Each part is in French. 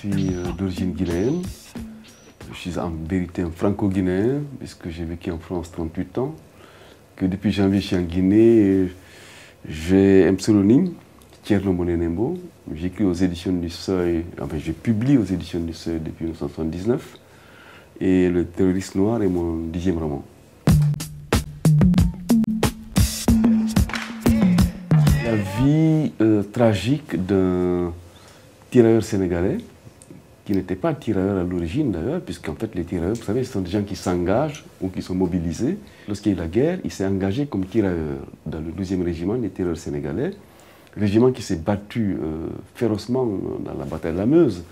suis d'origine guinéenne. Je suis en vérité un franco-guinéen, puisque j'ai vécu en France 38 ans. Que depuis janvier, je suis en Guinée. J'ai un pseudonyme, Thierno Monenembo. J'écris aux éditions du Seuil, enfin je publie aux éditions du Seuil depuis 1979. Et Le Terroriste Noir est mon 10e roman. La vie tragique d'un tirailleur sénégalais, qui n'était pas tirailleur à l'origine d'ailleurs, puisqu'en fait les tirailleurs, vous savez, ce sont des gens qui s'engagent ou qui sont mobilisés. Lorsqu'il y a eu la guerre, il s'est engagé comme tirailleur dans le 12e régiment des tirailleurs sénégalais, régiment qui s'est battu férocement dans la bataille de la Meuse.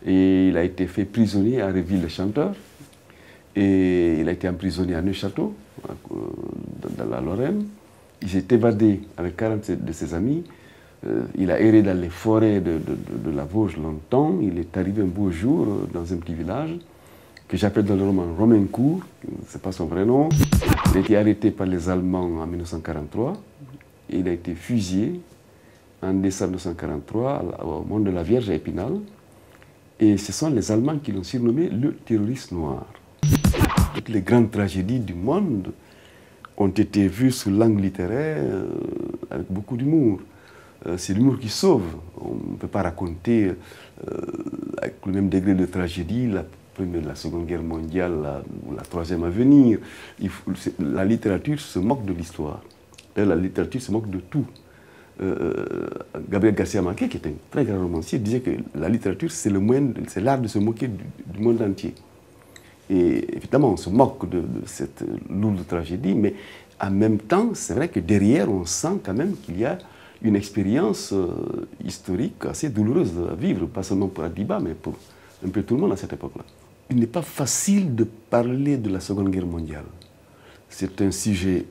Et il a été fait prisonnier à Réville-le-Chanteur, et il a été emprisonné à Neuchâteau, dans la Lorraine. Il s'est évadé avec 40 de ses amis. Il a erré dans les forêts de la Vosges longtemps. Il est arrivé un beau jour dans un petit village que j'appelle dans le roman Romaincourt, ce n'est pas son vrai nom. Il a été arrêté par les Allemands en 1943. Il a été fusillé en décembre 1943 au Mont de la Vierge à Épinal. Et ce sont les Allemands qui l'ont surnommé le terroriste noir. Toutes les grandes tragédies du monde ont été vues sous l'angle littéraire avec beaucoup d'humour. C'est l'humour qui sauve. On ne peut pas raconter avec le même degré de tragédie la Première, la Seconde Guerre mondiale ou la Troisième à venir. La littérature se moque de l'histoire. La littérature se moque de tout. Gabriel Garcia Marquez, qui est un très grand romancier, disait que la littérature, c'est l'art de se moquer du monde entier. Et évidemment, on se moque de cette lourde tragédie, mais en même temps, c'est vrai que derrière, on sent quand même qu'il y a une expérience historique assez douloureuse à vivre, pas seulement pour Adiba, mais pour un peu tout le monde à cette époque-là. Il n'est pas facile de parler de la Seconde Guerre mondiale. C'est un sujet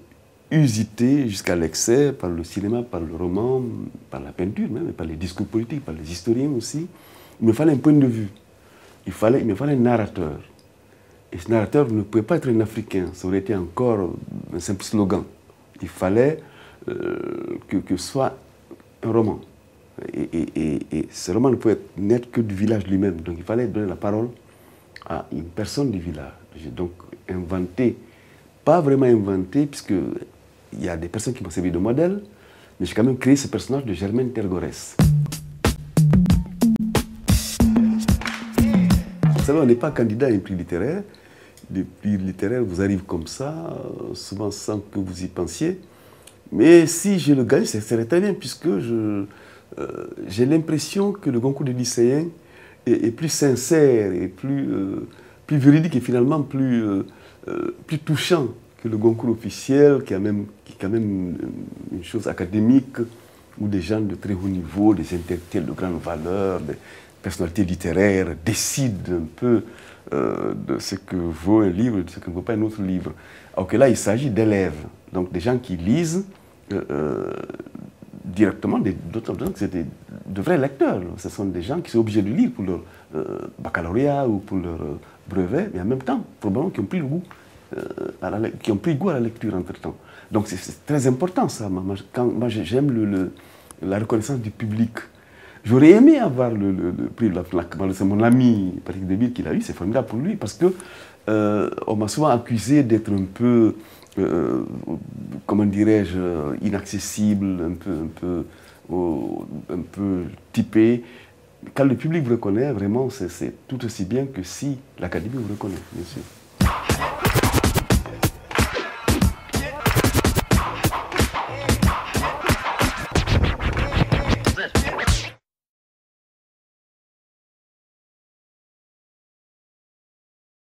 usité jusqu'à l'excès par le cinéma, par le roman, par la peinture même, par les discours politiques, par les historiens aussi. Il me fallait un point de vue. Il me fallait un narrateur. Et ce narrateur ne pouvait pas être un Africain, ça aurait été encore un simple slogan. Il fallait que ce soit un roman. Et ce roman ne pouvait naître que du village lui-même. Donc il fallait donner la parole à une personne du village. J'ai donc inventé, pas vraiment inventé, puisqu'il y a des personnes qui m'ont servi de modèle, mais j'ai quand même créé ce personnage de Germaine Tergorès. Vous savez, on n'est pas candidat à un prix littéraire. Les prix littéraires vous arrivent comme ça, souvent sans que vous y pensiez. Mais si je le gagne, c'est très bien, puisque j'ai l'impression que le concours des lycéens est plus sincère, et plus véridique et finalement plus touchant que le concours officiel, qui est quand même une chose académique, où des gens de très haut niveau, des intellectuels de grande valeur, des personnalités littéraires décident un peu de ce que vaut un livre et de ce que ne vaut pas un autre livre. Alors que là, il s'agit d'élèves, donc des gens qui lisent directement, d'autres gens que c'est de vrais lecteurs. Ce sont des gens qui sont obligés de lire pour leur baccalauréat ou pour leur brevet, mais en même temps, probablement qui ont pris goût à la lecture entre-temps. Donc c'est très important ça. Moi j'aime la reconnaissance du public. J'aurais aimé avoir le prix de la FNAC. C'est mon ami Patrick Debille qui l'a eu, c'est formidable pour lui, parce que on m'a souvent accusé d'être un peu, comment dirais-je, inaccessible, un peu typé. Quand le public vous reconnaît, vraiment, c'est tout aussi bien que si l'Académie vous reconnaît, bien sûr.